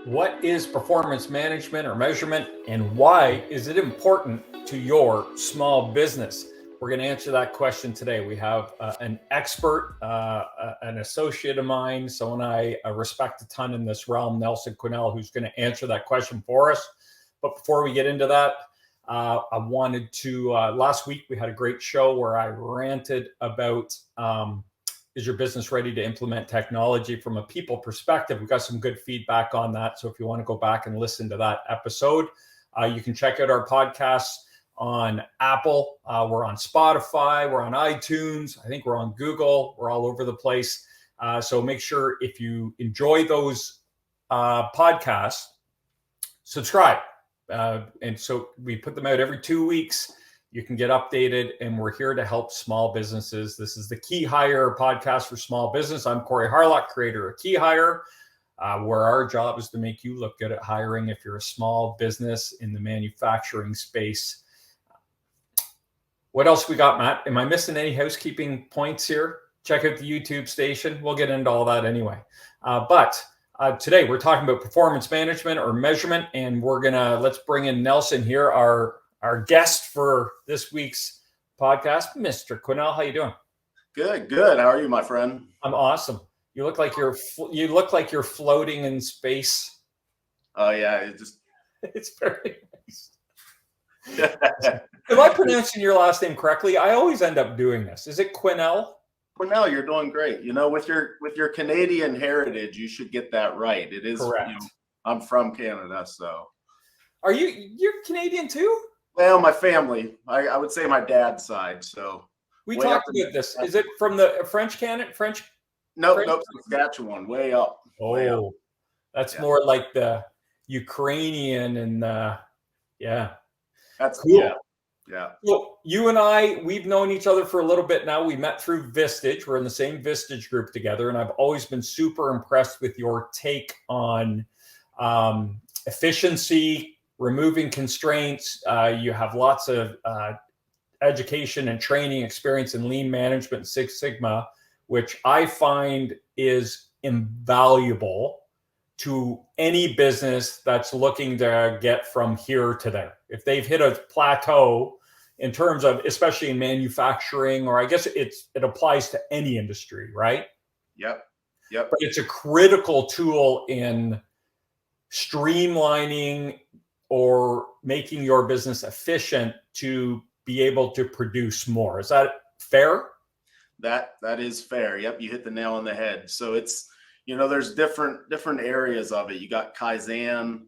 What is performance management or measurement, and why is it important to your small business? We're going to answer that question today. We have an expert, an associate of mine, someone I respect a ton in this realm, Nelson Quinnell, who's going to answer that question for us. But before we get into that, I wanted to, last week we had a great show where I ranted about is your business ready to implement technology from a people perspective? We got some good feedback on that. So if you want to go back and listen to that episode, you can check out our podcasts on Apple. We're on Spotify. We're on iTunes. I think we're on Google. We're all over the place. So make sure if you enjoy those podcasts, subscribe. And so we put them out every 2 weeks. You can get updated, and we're here to help small businesses. This is the Key Hire podcast for small business. I'm Corey Harlock, creator of Key Hire, where our job is to make you look good at hiring if you're a small business in the manufacturing space. What else we got, Matt? Am I missing any housekeeping points here? Check out the YouTube station. We'll get into all that anyway. But today we're talking about performance management or measurement, and let's bring in Nelson here, our guest for this week's podcast, Mr. Quinnell. How you doing? Good. How are you, my friend? I'm awesome. You look like you're floating in space. Oh yeah, it's very nice. Am I pronouncing your last name correctly? I always end up doing this. Is it Quinnell? Quinnell, you're doing great. You know, with your Canadian heritage, you should get that right. It is correct. I'm from Canada, so. Are you're Canadian too? Well, my family. I would say my dad's side. So we talked about this. Is it from the French Canada? French? Nope, Saskatchewan, way up. Oh, way up. That's more like the Ukrainian and yeah. That's cool. Yeah. Well, you and we've known each other for a little bit now. We met through Vistage. We're in the same Vistage group together, and I've always been super impressed with your take on efficiency, removing constraints. You have lots of education and training experience in lean management, Six Sigma, which I find is invaluable to any business that's looking to get from here to there. If they've hit a plateau in terms of, especially in manufacturing, or I guess it applies to any industry, right? Yep. But it's a critical tool in streamlining or making your business efficient to be able to produce more. Is that fair? That is fair. Yep, you hit the nail on the head. So it's, there's different areas of it. You got Kaizen,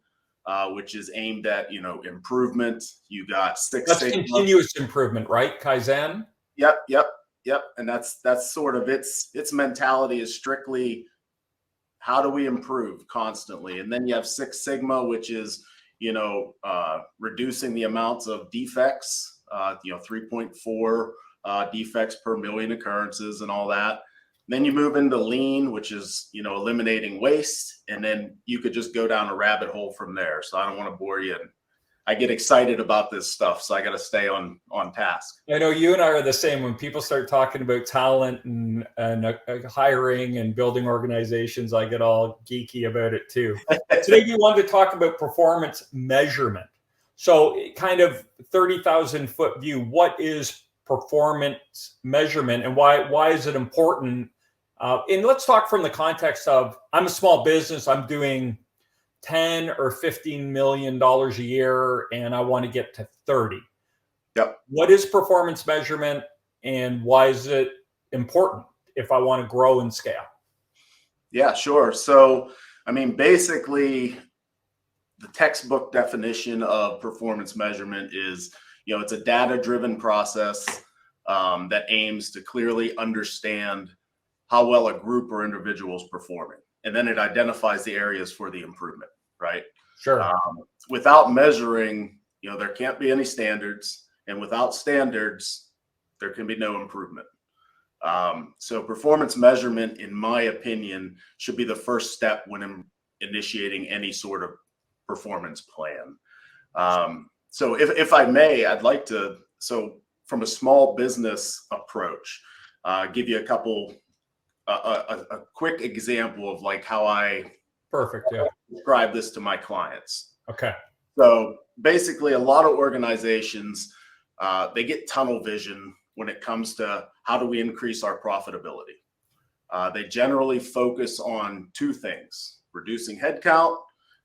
which is aimed at, improvement. You got Six Sigma. That's continuous improvement, right? Kaizen? Yep. And that's sort of its mentality is strictly how do we improve constantly. And then you have Six Sigma, which is, reducing the amounts of defects, 3.4 defects per million occurrences and all that. Then you move into lean, which is, eliminating waste. And then you could just go down a rabbit hole from there. So I don't want to bore you. I get excited about this stuff, so I got to stay on task. I know you and I are the same. When people start talking about talent and hiring and building organizations, I get all geeky about it too. Today we wanted to talk about performance measurement. So kind of 30,000 foot view, what is performance measurement and why is it important? And let's talk from the context of, I'm a small business, I'm doing 10 or $15 million a year, and I want to get to 30. Yep. What is performance measurement, and why is it important if I want to grow and scale? Yeah, sure. So, basically, the textbook definition of performance measurement is, it's a data-driven process that aims to clearly understand how well a group or individual is performing. And then it identifies the areas for the improvement, right? Sure. Without measuring, there can't be any standards. And without standards, there can be no improvement. So performance measurement, in my opinion, should be the first step when initiating any sort of performance plan. So if I may, I'd like to, from a small business approach, give you a quick example of like how I Perfect. Yeah. describe this to my clients. Okay. So basically, a lot of organizations, they get tunnel vision when it comes to how do we increase our profitability. They generally focus on two things: reducing headcount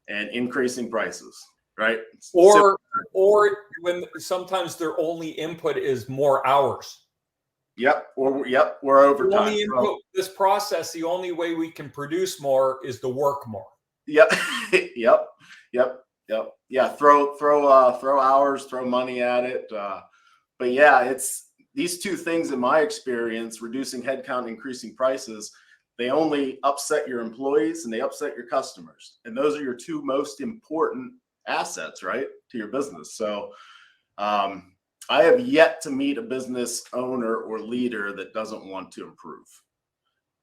and increasing prices, right? Or when sometimes their only input is more hours. Yep. We're overtime. Only input this process, the only way we can produce more is to work more. Yep. Yep. Yeah. Throw hours, throw money at it. But yeah, it's these two things in my experience: reducing headcount, increasing prices. They only upset your employees and they upset your customers, and those are your two most important assets, right, to your business. So I have yet to meet a business owner or leader that doesn't want to improve.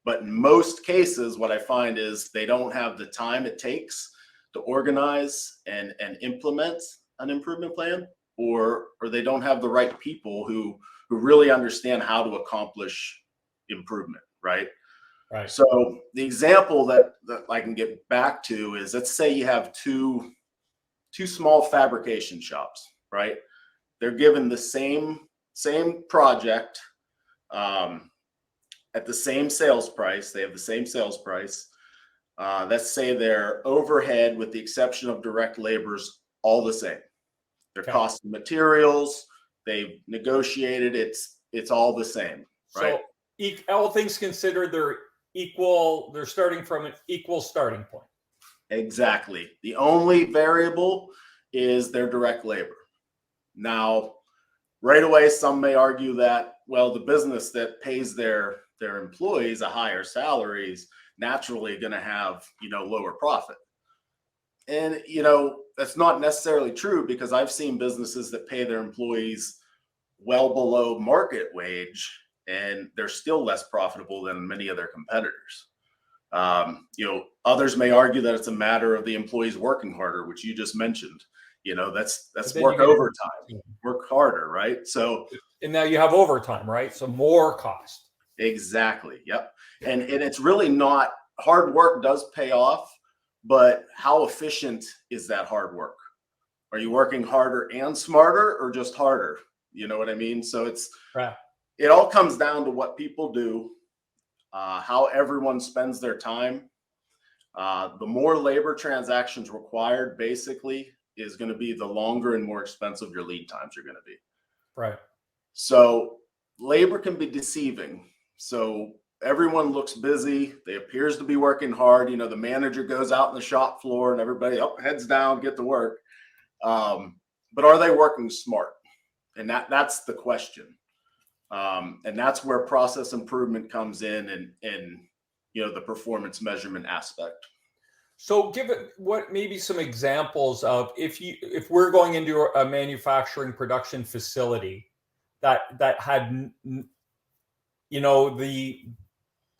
But in most cases, what I find is they don't have the time it takes to organize and implement an improvement plan, or they don't have the right people who really understand how to accomplish improvement, right? Right. So the example that I can get back to is, let's say you have two small fabrication shops, right? They're given the same project at the same sales price. They have the same sales price. Let's say their overhead, with the exception of direct labors, all the same. Their cost of materials, they've negotiated, it's all the same, right? So all things considered, they're equal. They're starting from an equal starting point. Exactly. The only variable is their direct labor. Now, right away, some may argue that, well, the business that pays their employees a higher salary is naturally going to have, lower profit. And, that's not necessarily true, because I've seen businesses that pay their employees well below market wage, and they're still less profitable than many of their competitors. Others may argue that it's a matter of the employees working harder, which you just mentioned. That's work overtime, work harder, right? So, and now you have overtime, right? So more cost. Exactly. Yep. And it's really not, hard work does pay off, but how efficient is that hard work? Are you working harder and smarter, or just harder? You know what I mean? So it all comes down to what people do, how everyone spends their time. The more labor transactions required, basically, is going to be the longer and more expensive your lead times are going to be. Right. So labor can be deceiving. So everyone looks busy. They appears to be working hard. The manager goes out in the shop floor and everybody heads down, get to work. But are they working smart? And that's the question. And that's where process improvement comes in, and the performance measurement aspect. So give it maybe some examples of if we're going into a manufacturing production facility that had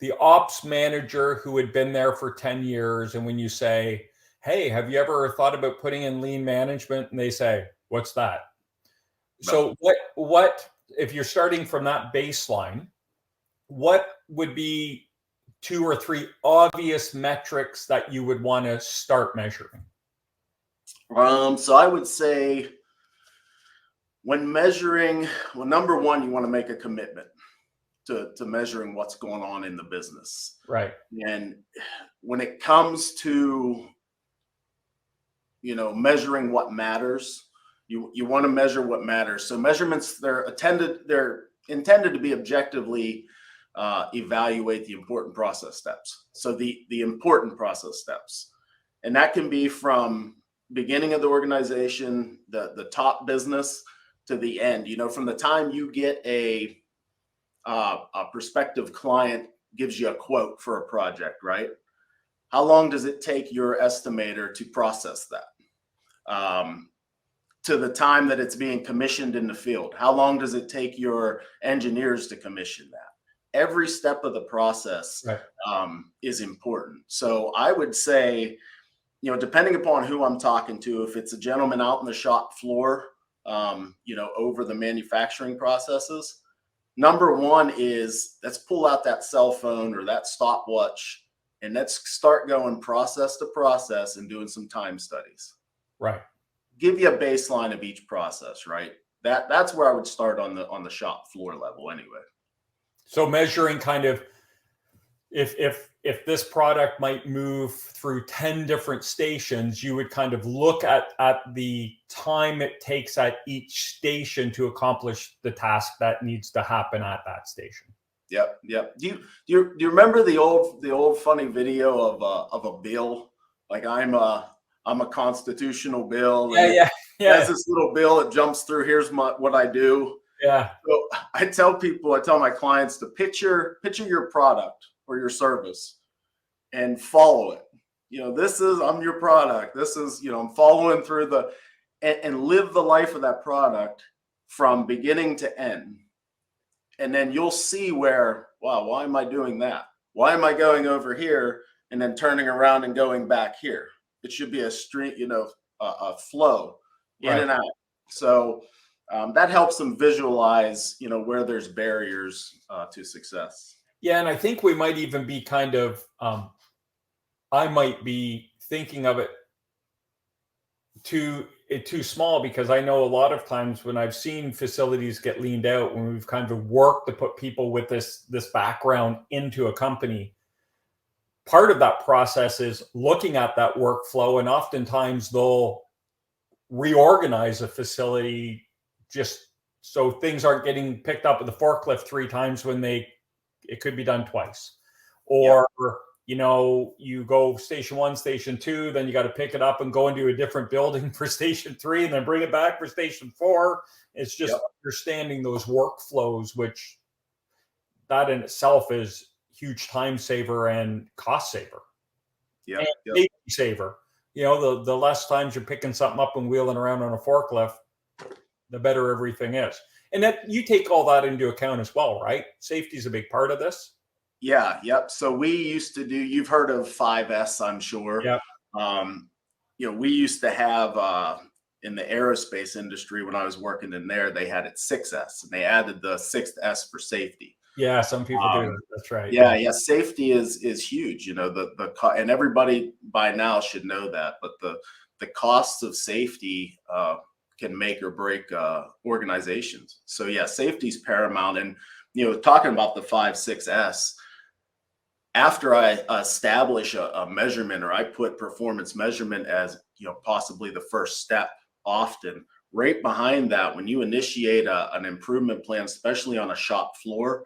the ops manager who had been there for 10 years, and when you say, hey, have you ever thought about putting in lean management, and they say, what's that? No. So what if you're starting from that baseline, what would be 2 or 3 obvious metrics that you would want to start measuring? So I would say, when measuring, number one, you want to make a commitment to measuring what's going on in the business. Right. And when it comes to, measuring what matters, you want to measure what matters. So measurements, they're intended to be objectively evaluate the important process steps. So the important process steps, and that can be from beginning of the organization, the top business, to the end. From the time you get a prospective client gives you a quote for a project, right? How long does it take your estimator to process that? To the time that it's being commissioned in the field, how long does it take your engineers to commission that? Every step of the process is important. So I would say, depending upon who I'm talking to, if it's a gentleman out in the shop floor, over the manufacturing processes, number one is, let's pull out that cell phone or that stopwatch and let's start going process to process and doing some time studies. Right. Give you a baseline of each process, right? That's where I would start on the shop floor level anyway. So measuring kind of if this product might move through 10 different stations, you would kind of look at the time it takes at each station to accomplish the task that needs to happen at that station. Yep. Do you remember the old funny video of a bill? Like I'm a constitutional bill, and Yeah. as this little bill, it jumps through. Here's what I do. Yeah. So I tell my clients to picture your product or your service and follow it. I'm your product. This is, I'm following through and live the life of that product from beginning to end. And then you'll see where, wow, why am I doing that? Why am I going over here and then turning around and going back here? It should be a street, a flow in and out. So that helps them visualize, where there's barriers to success. Yeah, and I think we might even be kind of, I might be thinking of it too small, because I know a lot of times when I've seen facilities get leaned out, when we've kind of worked to put people with this background into a company, part of that process is looking at that workflow, and oftentimes they'll reorganize a facility just so things aren't getting picked up with the forklift 3 times when it could be done twice. Or you go station 1, station 2, then you got to pick it up and go into a different building for station 3, and then bring it back for station 4. It's just understanding those workflows, which that in itself is huge time saver and cost saver. And safety saver. The less times you're picking something up and wheeling around on a forklift, the better everything is. And that you take all that into account as well, right? Safety is a big part of this. Yeah. Yep. So we used to do, you've heard of 5S, I'm sure. Yeah. We used to have, in the aerospace industry, when I was working in there, they had it 6S, and they added the 6th S for safety. Yeah. Some people do that. That's right. Yeah. Safety is huge, and everybody by now should know that, but the costs of safety, can make or break organizations. So safety is paramount. And talking about the 5-6S, after I establish a measurement, or I put performance measurement as possibly the first step, often right behind that, when you initiate an improvement plan, especially on a shop floor,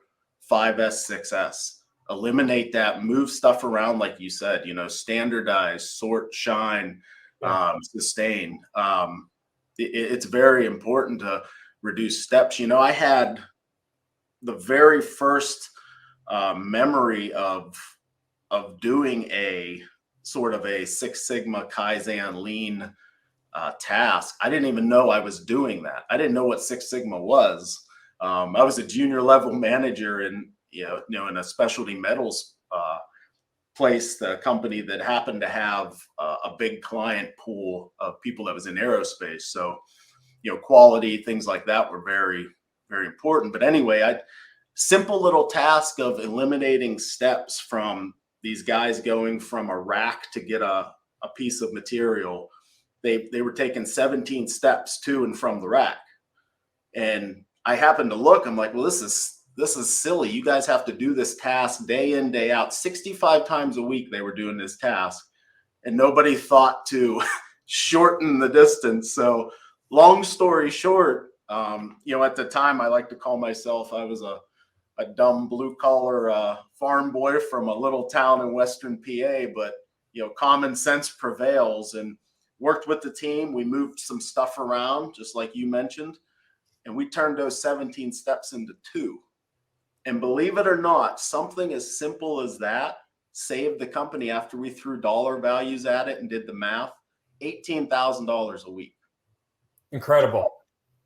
5S, 6S, eliminate that, move stuff around, like you said, standardize, sort, shine, sustain. It's very important to reduce steps. I had the very first memory of doing a sort of a Six Sigma Kaizen lean task. I didn't even know I was doing that. I didn't know what Six Sigma was. I was a junior level manager in a specialty metals place, the company that happened to have a big client pool of people that was in aerospace. So, quality, things like that were very, very important. But anyway, simple little task of eliminating steps from these guys going from a rack to get a piece of material. They were taking 17 steps to and from the rack. And I happened to look, I'm like, well, this is silly. You guys have to do this task day in, day out. 65 times a week they were doing this task, and nobody thought to shorten the distance. So long story short, at the time, I like to call myself, I was a dumb blue collar farm boy from a little town in Western PA, but common sense prevails, and worked with the team. We moved some stuff around, just like you mentioned, and we turned those 17 steps into 2. And believe it or not, something as simple as that saved the company, after we threw dollar values at it and did the math, $18,000 a week. Incredible.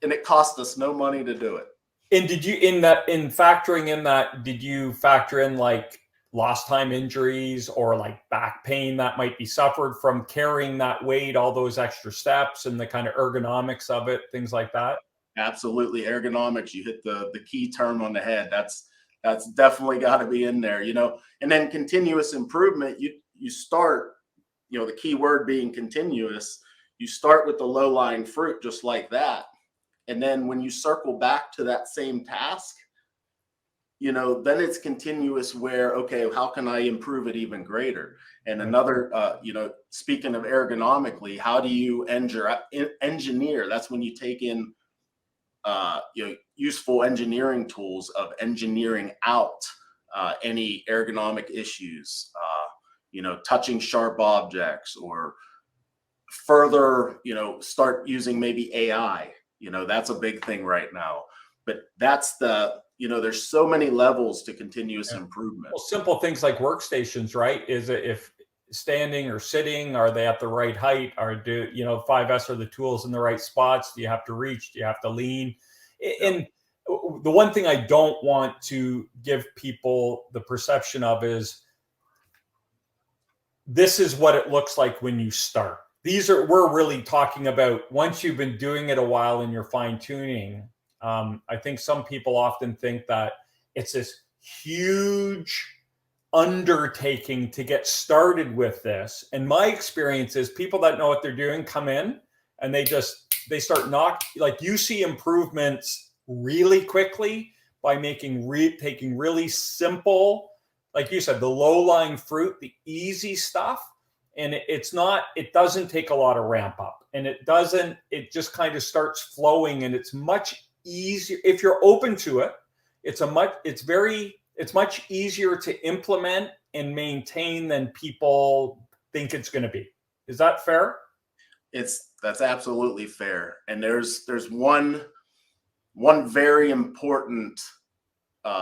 And it cost us no money to do it. And did you, in factoring in that, did you factor in like lost time injuries or like back pain that might be suffered from carrying that weight, all those extra steps, and the kind of ergonomics of it, things like that? Absolutely. Ergonomics. You hit the key term on the head. That's definitely got to be in there, and then continuous improvement. You start, the key word being continuous. You start with the low lying fruit, just like that. And then when you circle back to that same task, then it's continuous where, okay, how can I improve it even greater? And another, speaking of ergonomically, how do you engineer? That's when you take in, useful engineering tools of engineering out any ergonomic issues, touching sharp objects, or further, start using maybe AI. That's a big thing right now. But that's there's so many levels to continuous improvement. Well, simple things like workstations, right? Is it if standing or sitting, are they at the right height? Are 5S, are the tools in the right spots? Do you have to reach? Do you have to lean? And the one thing I don't want to give people the perception of is this is what it looks like when you start. We're really talking about once you've been doing it a while and you're fine tuning. I think some people often think that it's this huge undertaking to get started with this. And my experience is people that know what they're doing come in and they start like you see improvements really quickly by taking really simple, like you said, the low-lying fruit, the easy stuff. And it doesn't take a lot of ramp up, and it just kind of starts flowing, and it's much easier if you're open to it. It's much easier to implement and maintain than people think it's going to be. Is that fair? That's absolutely fair. And there's one very important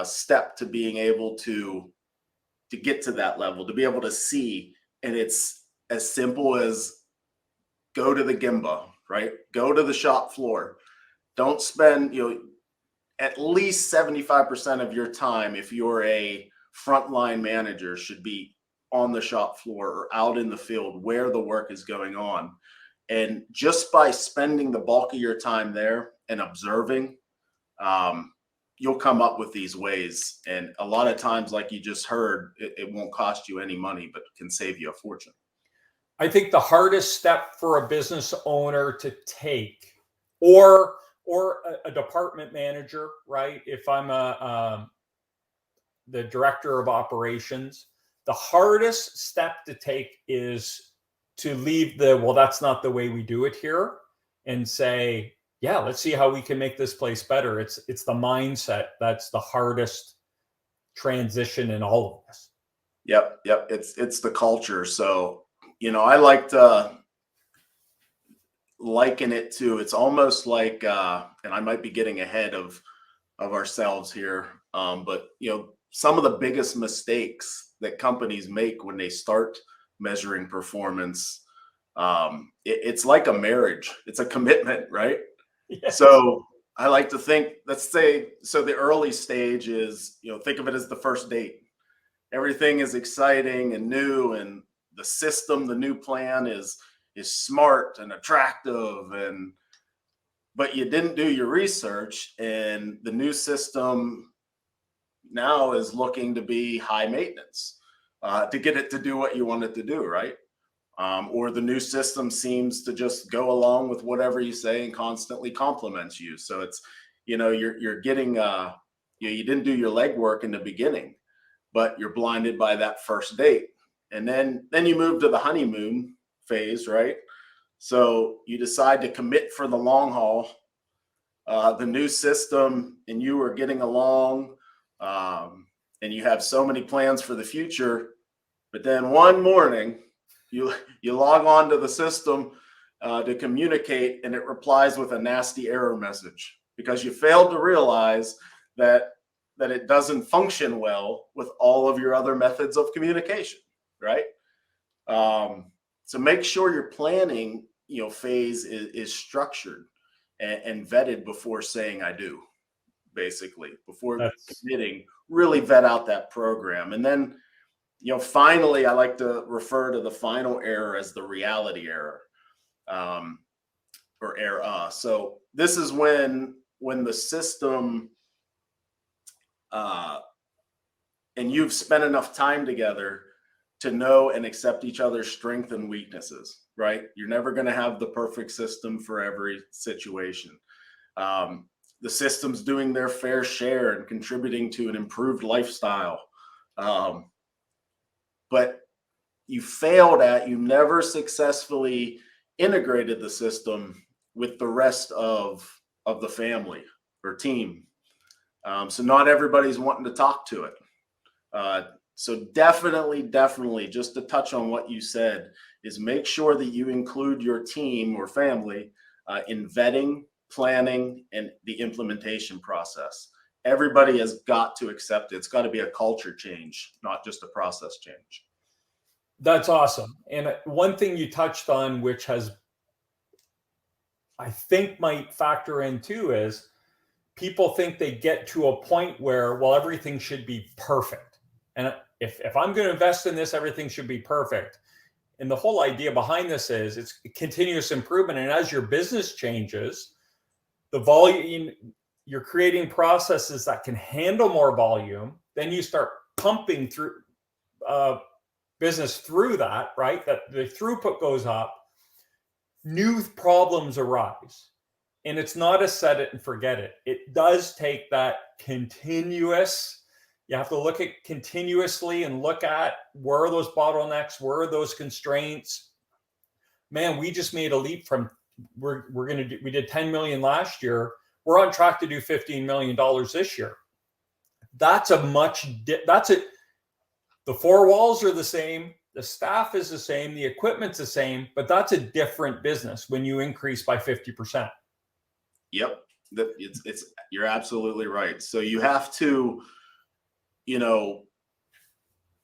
step to being able to get to that level, to be able to see. And it's as simple as go to the Gemba, right? Go to the shop floor. Don't spend, at least 75% of your time, if you're a frontline manager, should be on the shop floor or out in the field where the work is going on. And just by spending the bulk of your time there and observing, you'll come up with these ways. And a lot of times, like you just heard, it won't cost you any money, but can save you a fortune. I think the hardest step for a business owner to take, or a department manager, right? If I'm the director of operations, the hardest step to take is to leave well, that's not the way we do it here, and say, yeah, let's see how we can make this place better. It's the mindset that's the hardest transition in all of this. Yep. It's the culture. So, I like to liken it to, it's almost like, and I might be getting ahead of ourselves here, but some of the biggest mistakes that companies make when they start measuring performance, it's like a marriage. It's a commitment, right? Yes. So I like to think, let's say, so the early stage is, think of it as the first date. Everything is exciting and new, and the new plan is smart and attractive, but you didn't do your research, and the new system now is looking to be high maintenance to get it to do what you want it to do, right? Or the new system seems to just go along with whatever you say and constantly compliments you. So it's, you're getting, you didn't do your legwork in the beginning, but you're blinded by that first date. And then you move to the honeymoon phase, right? So you decide to commit for the long haul. The new system and you are getting along, and you have so many plans for the future. But then one morning, you log on to the system to communicate, and it replies with a nasty error message because you failed to realize that it doesn't function well with all of your other methods of communication, right? So make sure your planning, phase is structured and vetted before saying I do. Basically, before committing, really vet out that program. And then, finally, I like to refer to the final error as the reality error, or error. So this is when the system and you've spent enough time together to know and accept each other's strengths and weaknesses, right? You're never going to have the perfect system for every situation. The system's doing their fair share and contributing to an improved lifestyle. But you never successfully integrated the system with the rest of the family or team. So not everybody's wanting to talk to it. So definitely, just to touch on what you said, is make sure that you include your team or family in vetting, planning, and the implementation process. Everybody has got to accept it. It's got to be a culture change, not just a process change. That's awesome. And one thing you touched on, which I think might factor in too, is people think they get to a point where, well, everything should be perfect. And if I'm going to invest in this, everything should be perfect. And the whole idea behind this is it's continuous improvement. And as your business changes, the volume, you're creating processes that can handle more volume. Then you start pumping through business through that, right? That the throughput goes up, new problems arise. And it's not a set it and forget it. It does take that continuous, you have to look at continuously and look at where are those bottlenecks, where are those constraints. Man, we just made a leap from, we did 10 million last year. We're on track to do $15 million this year. The four walls are the same. The staff is the same. The equipment's the same, but that's a different business when you increase by 50%. Yep. You're absolutely right. So you have to,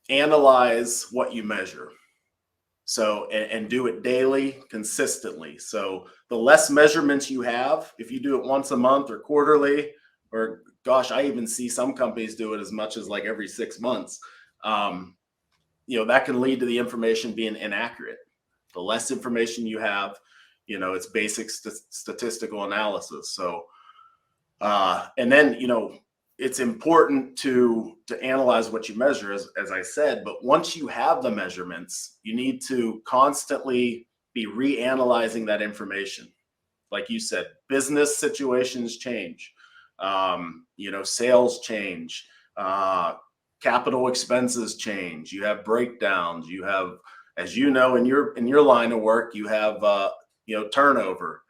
analyze what you measure. So, and do it daily, consistently. So the less measurements you have, if you do it once a month or quarterly, or gosh, I even see some companies do it as much as like every 6 months. That can lead to the information being inaccurate. The less information you have, it's basic statistical analysis. So, and then, it's important to analyze what you measure, as I said, but once you have the measurements, you need to constantly be reanalyzing that information. Like you said, business situations change, sales change, capital expenses change. You have breakdowns. You have, as you know, in your line of work, you have turnover.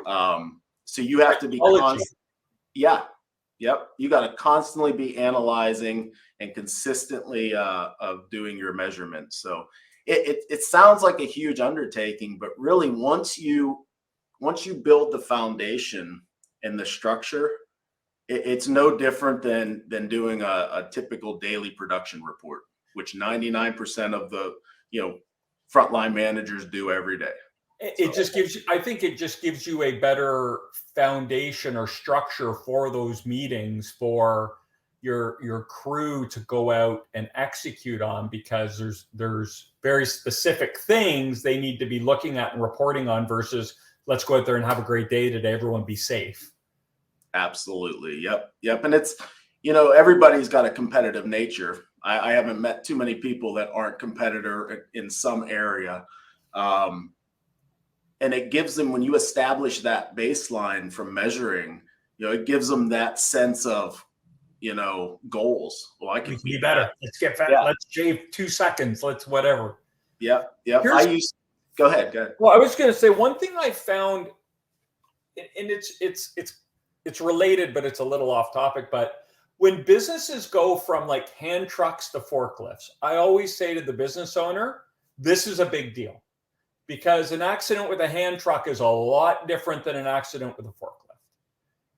So you have to be constant. Yeah. Yep. You got to constantly be analyzing and consistently of doing your measurements. So it sounds like a huge undertaking, but really once you build the foundation and the structure, it's no different than doing a typical daily production report, which 99% of the frontline managers do every day. It just gives you, I think it just gives you a better foundation or structure for those meetings for your crew to go out and execute on, because there's very specific things they need to be looking at and reporting on versus let's go out there and have a great day today. Everyone be safe. Absolutely. Yep. And it's, everybody's got a competitive nature. I haven't met too many people that aren't competitor in some area. And it gives them, when you establish that baseline from measuring, it gives them that sense of, goals. Well, I can be better. That. Let's get fat. Yeah. Let's shave 2 seconds. Let's whatever. Yep. Go ahead. Well, I was going to say one thing I found, and it's related, but it's a little off topic. But when businesses go from like hand trucks to forklifts, I always say to the business owner, this is a big deal. Because an accident with a hand truck is a lot different than an accident with a forklift.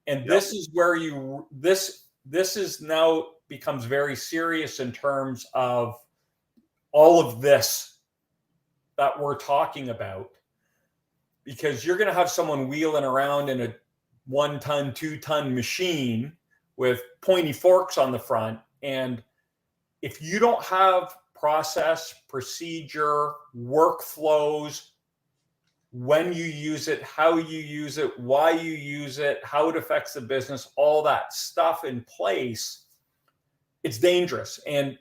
And this is where this is now becomes very serious in terms of all of this that we're talking about. Because you're going to have someone wheeling around in a 1 ton, 2 ton machine with pointy forks on the front. And if you don't have process, procedure, workflows, when you use it, how you use it, why you use it, how it affects the business, all that stuff in place, it's dangerous. And,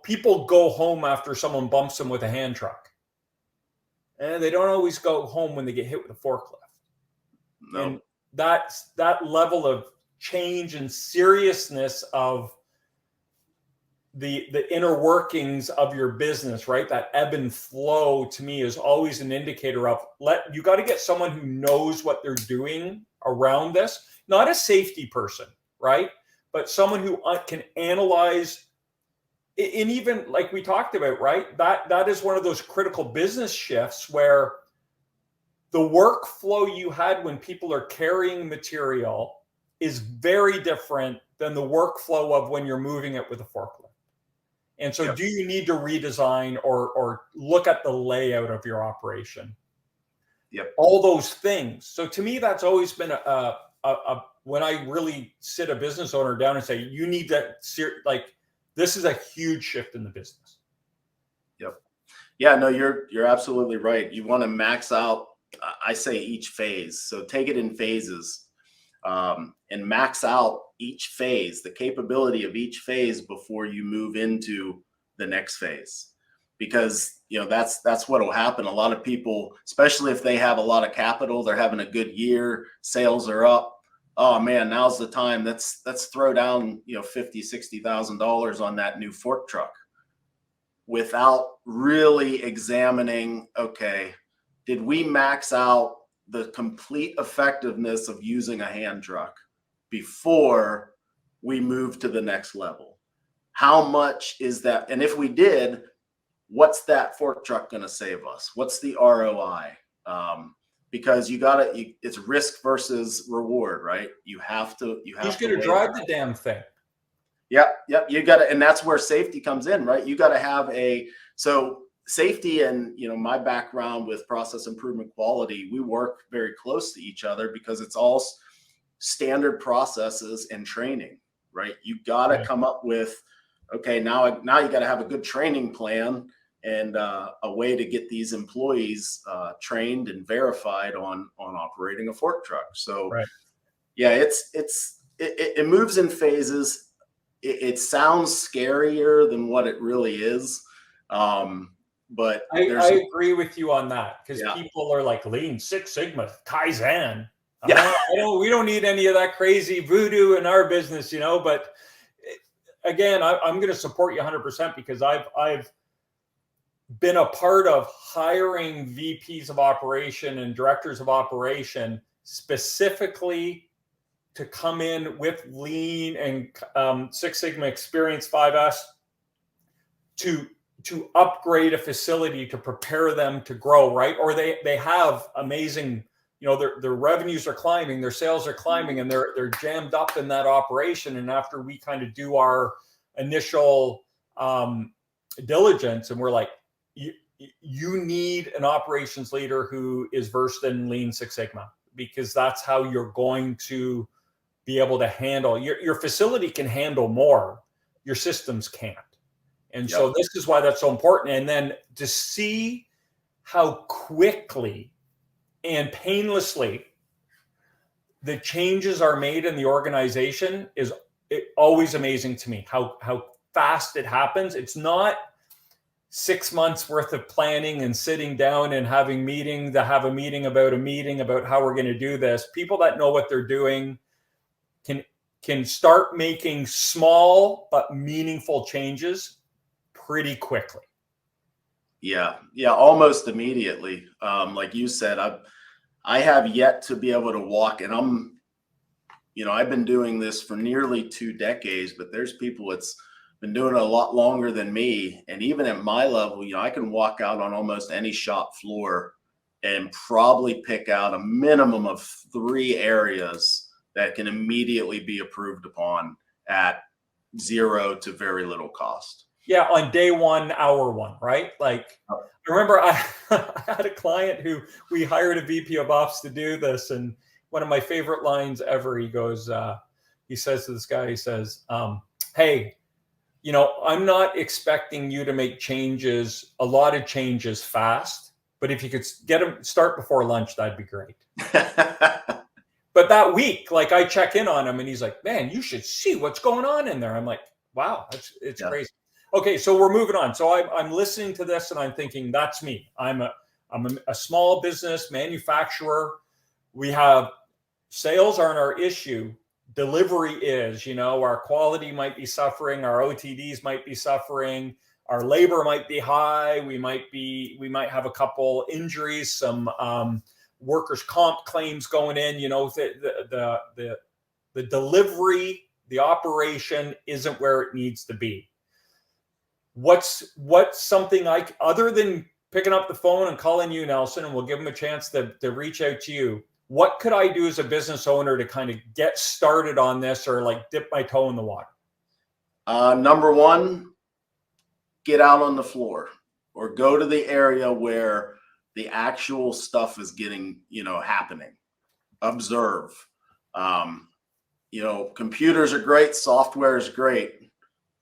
people go home after someone bumps them with a hand truck. And they don't always go home when they get hit with a forklift. No. And that level of change and seriousness of the inner workings of your business, right? That ebb and flow, to me, is always an indicator of you got to get someone who knows what they're doing around this, not a safety person, right? But someone who can analyze, and even like we talked about, right? That is one of those critical business shifts where the workflow you had when people are carrying material is very different than the workflow of when you're moving it with a forklift. And so do you need to redesign or look at the layout of your operation? Yep. All those things. So to me, that's always been when I really sit a business owner down and say, you need to, this is a huge shift in the business. Yep. Yeah, no, you're absolutely right. You want to max out, I say, each phase. So take it in phases, and max out each phase, the capability of each phase before you move into the next phase. Because, that's what will happen. A lot of people, especially if they have a lot of capital, they're having a good year, sales are up. Oh man, now's the time. Let's throw down, $50,000, $60,000 on that new fork truck, without really examining, okay, did we max out the complete effectiveness of using a hand truck before we move to the next level? How much is that? And if we did, what's that fork truck going to save us? What's the ROI? Because it's risk versus reward, right? You have to Who's going to drive the damn thing? Yep. You got to, and that's where safety comes in, right? You got to have so safety, and my background with process improvement quality, we work very close to each other because it's all standard processes and training, right? You got to come up with, okay, now you got to have a good training plan and a way to get these employees trained and verified on operating a fork truck. So yeah, it moves in phases. It sounds scarier than what it really is. But I agree with you on that, because people are like, Lean Six Sigma, Kaizen. We don't need any of that crazy voodoo in our business, but again, I'm going to support you 100% because I've been a part of hiring VPs of operation and directors of operation specifically to come in with Lean and Six Sigma experience, 5S, to upgrade a facility to prepare them to grow, right? Or they have amazing, their revenues are climbing, their sales are climbing, and they're jammed up in that operation. And after we kind of do our initial diligence, and we're like, you need an operations leader who is versed in Lean Six Sigma, because that's how you're going to be able to handle your facility can handle more, your systems can't. And so this is why that's so important. And then to see how quickly and painlessly the changes are made in the organization is always amazing to me, how fast it happens. It's not 6 months worth of planning and sitting down and having a meeting about how we're going to do this. People that know what they're doing can start making small but meaningful changes pretty quickly. Yeah, almost immediately. Like you said, I have yet to be able to walk, and I've been doing this for nearly 2 decades, but there's people that's been doing it a lot longer than me. And even at my level, I can walk out on almost any shop floor and probably pick out a minimum of 3 areas that can immediately be improved upon at 0 to very little cost. Yeah, on day 1, hour 1, right? Like, I remember I had a client who we hired a VP of Ops to do this, and one of my favorite lines ever, he says to this guy, he says, hey, I'm not expecting you to make a lot of changes fast, but if you could start before lunch, that'd be great. But that week, like I check in on him and he's like, man, you should see what's going on in there. I'm like, wow, it's Yeah. crazy. Okay, so we're moving on. So I'm listening to this and I'm thinking, that's me. I'm a small business manufacturer. We have sales aren't our issue. Delivery is, our quality might be suffering, our OTDs might be suffering, our labor might be high. We might have a couple injuries, some workers' comp claims going in. The delivery, the operation isn't where it needs to be. What's something other than picking up the phone and calling you, Nelson, and we'll give them a chance to reach out to you. What could I do as a business owner to kind of get started on this, or like dip my toe in the water? Number one, get out on the floor or go to the area where the actual stuff is getting, happening. Observe. Computers are great, software is great,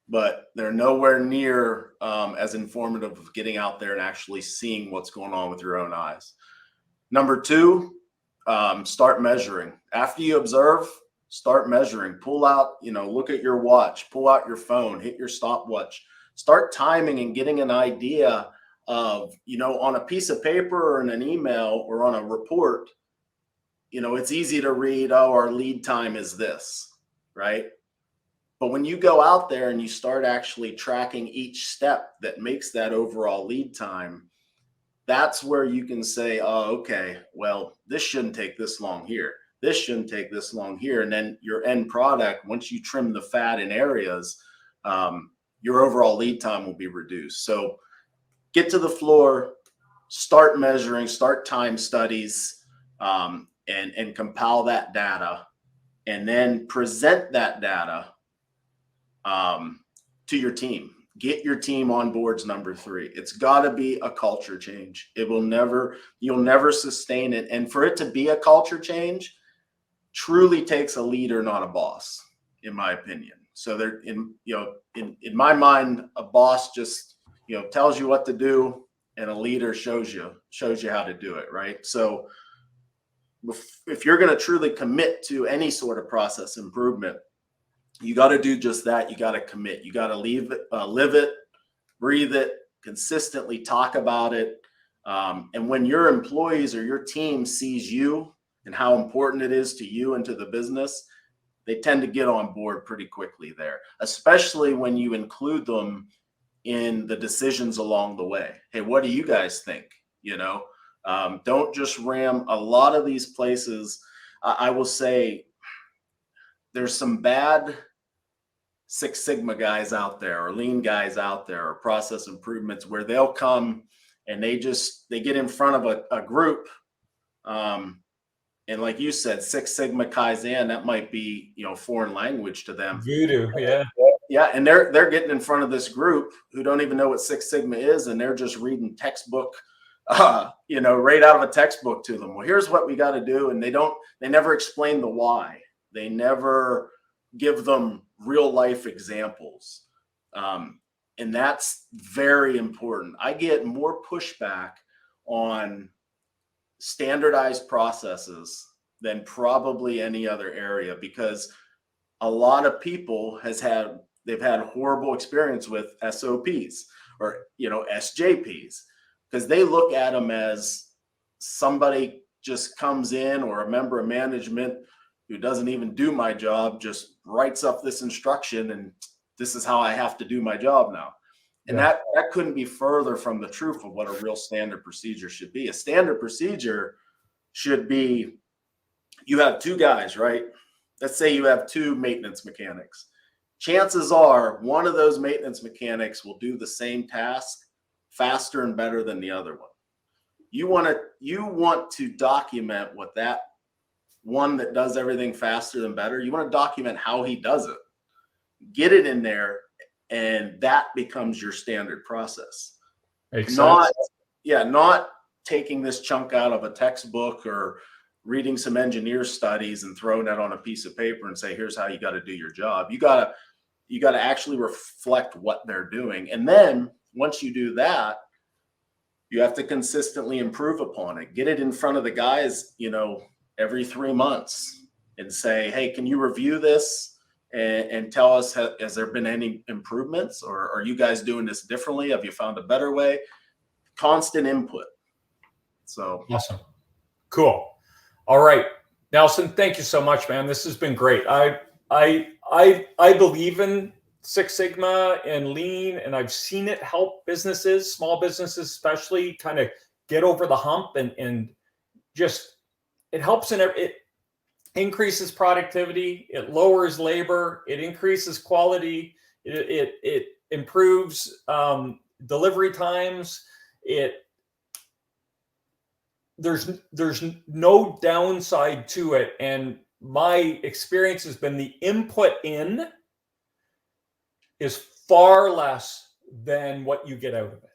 but they're nowhere near as informative of getting out there and actually seeing what's going on with your own eyes. Number two, start measuring. After you observe, start measuring. Pull out, look at your watch, pull out your phone, hit your stopwatch, start timing and getting an idea of, on a piece of paper or in an email or on a report, it's easy to read, oh, our lead time is this, right? But when you go out there and you start actually tracking each step that makes that overall lead time, that's where you can say, oh, okay, well, this shouldn't take this long here. This shouldn't take this long here. And then your end product, once you trim the fat in areas, your overall lead time will be reduced. So get to the floor, start measuring, start time studies, and compile that data, and then present that data to your team. Get your team on board's number three. It's got to be a culture change. You'll never sustain it. And for it to be a culture change, truly takes a leader, not a boss, in my opinion. So in my mind, a boss just, tells you what to do, and a leader shows you how to do it. Right. So if you're going to truly commit to any sort of process improvement, you got to do just that. You got to commit. You got to live it, breathe it, consistently talk about it. And when your employees or your team sees you and how important it is to you and to the business, they tend to get on board pretty quickly there, especially when you include them in the decisions along the way. Hey, what do you guys think? Don't just ram. A lot of these places, I will say, there's some bad Six Sigma guys out there, or lean guys out there, or process improvements, where they'll come and they get in front of a group. And like you said, Six Sigma Kaizen, that might be, foreign language to them. Voodoo, yeah. Yeah. And they're getting in front of this group who don't even know what Six Sigma is. And they're just reading textbook, right out of a textbook to them. Well, here's what we got to do. And they never explain the why. They never give them real life examples. And that's very important. I get more pushback on standardized processes than probably any other area, because a lot of people they've had horrible experience with SOPs or, SJPs, because they look at them as somebody just comes in, or a member of management who doesn't even do my job just writes up this instruction, and this is how I have to do my job now. And that couldn't be further from the truth of what a real standard procedure should be. A standard procedure should be, you have two guys, right? Let's say you have two maintenance mechanics. Chances are one of those maintenance mechanics will do the same task faster and better than the other one. You want to document what that one that does everything faster than better, you want to document how he does it. Get it in there, and that becomes your standard process. Not taking this chunk out of a textbook or reading some engineer studies and throwing that on a piece of paper and say, here's how you got to do your job. You got to actually reflect what they're doing. And then once you do that, you have to consistently improve upon it. Get it in front of the guys, every 3 months, and say, hey, can you review this and tell us, has there been any improvements, or are you guys doing this differently? Have you found a better way? Constant input. So awesome. Cool. All right, Nelson, thank you so much, man. This has been great. I believe in Six Sigma and Lean, and I've seen it help businesses, small businesses especially, kind of get over the hump, and just it helps it increases productivity, it lowers labor, it increases quality, it improves delivery times. There's no downside to it, and my experience has been the input in is far less than what you get out of it.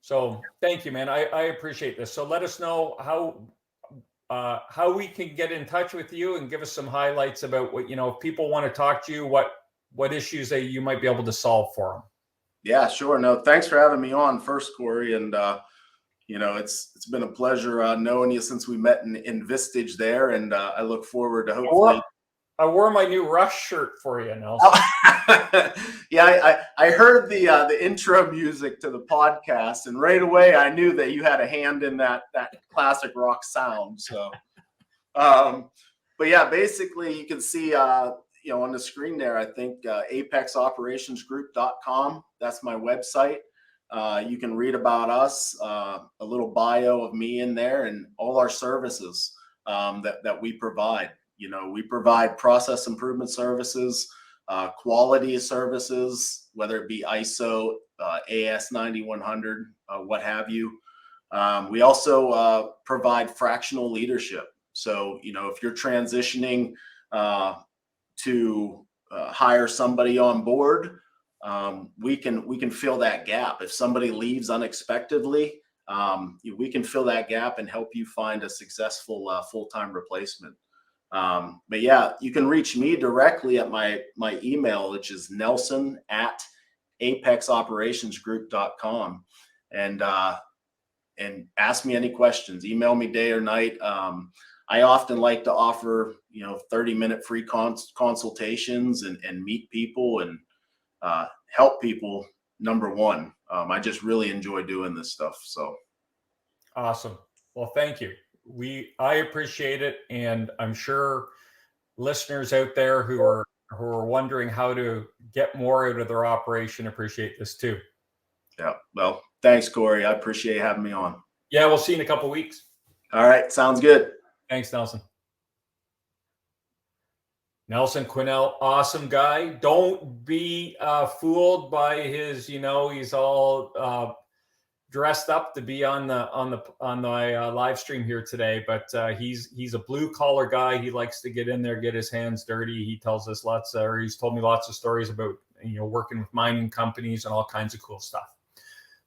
So thank you, man. I appreciate this. So let us know how we can get in touch with you, and give us some highlights about what, if people want to talk to you, what issues that you might be able to solve for them. Yeah, sure. No, thanks for having me on first, Corey. And, it's been a pleasure knowing you since we met in Vistage there. And I look forward to hopefully. I wore my new Rush shirt for you, Nelson. Yeah, I heard the intro music to the podcast, and right away I knew that you had a hand in that classic rock sound. So, but yeah, basically you can see on the screen there, I think apexoperationsgroup.com. That's my website. You can read about us, a little bio of me in there, and all our services that we provide. We provide process improvement services, quality services, whether it be ISO, AS 9100, what have you. We also provide fractional leadership. So, if you're transitioning to hire somebody on board, we can fill that gap. If somebody leaves unexpectedly, we can fill that gap and help you find a successful full-time replacement. But yeah, you can reach me directly at my email, which is nelson@apexoperationsgroup.com, and ask me any questions. Email me day or night. I often like to offer 30-minute free consultations and meet people and help people. Number one, I just really enjoy doing this stuff. So awesome. Well, thank you. I appreciate it, and I'm sure listeners out there who are wondering how to get more out of their operation appreciate this too. Yeah. Well, thanks, Corey. I appreciate having me on. Yeah, we'll see you in a couple of weeks. All right. Sounds good. Thanks, Nelson. Nelson Quinnell, awesome guy. Don't be fooled by his, he's all dressed up to be on the live stream here today, but he's a blue collar guy. He likes to get in there, get his hands dirty. He tells us he's told me lots of stories about working with mining companies and all kinds of cool stuff.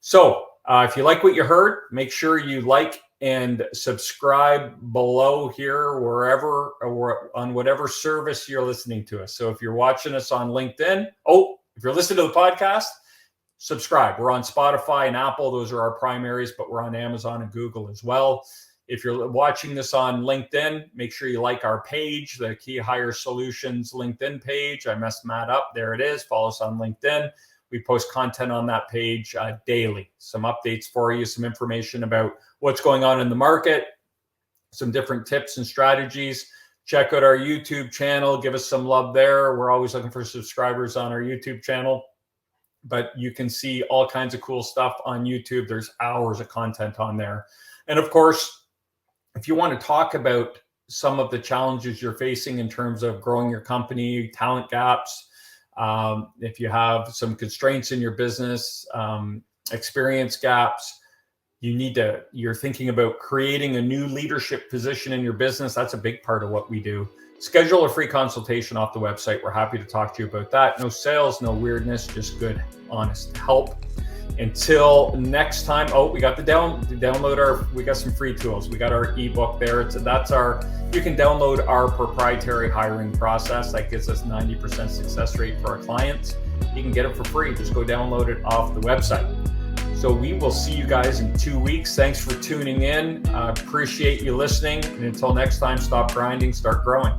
So if you like what you heard, make sure you like and subscribe below here, wherever or on whatever service you're listening to us. So if you're watching us on LinkedIn, if you're listening to the podcast, subscribe. We're on Spotify and Apple. Those are our primaries, but we're on Amazon and Google as well. If you're watching this on LinkedIn, make sure you like our page, the Key Hire Solutions LinkedIn page. I messed Matt up. There it is. Follow us on LinkedIn. We post content on that page daily. Some updates for you, some information about what's going on in the market, some different tips and strategies. Check out our YouTube channel. Give us some love there. We're always looking for subscribers on our YouTube channel. But you can see all kinds of cool stuff on YouTube. There's hours of content on there. And of course, if you want to talk about some of the challenges you're facing in terms of growing your company, talent gaps, if you have some constraints in your business, experience gaps, you're thinking about creating a new leadership position in your business. That's a big part of what we do. Schedule a free consultation off the website. We're happy to talk to you about that. No sales, no weirdness, just good, honest help. Until next time. We got we got some free tools. We got our ebook there. You can download our proprietary hiring process that gives us 90% success rate for our clients. You can get it for free. Just go download it off the website. So we will see you guys in 2 weeks. Thanks for tuning in. Appreciate you listening. And until next time, stop grinding, start growing.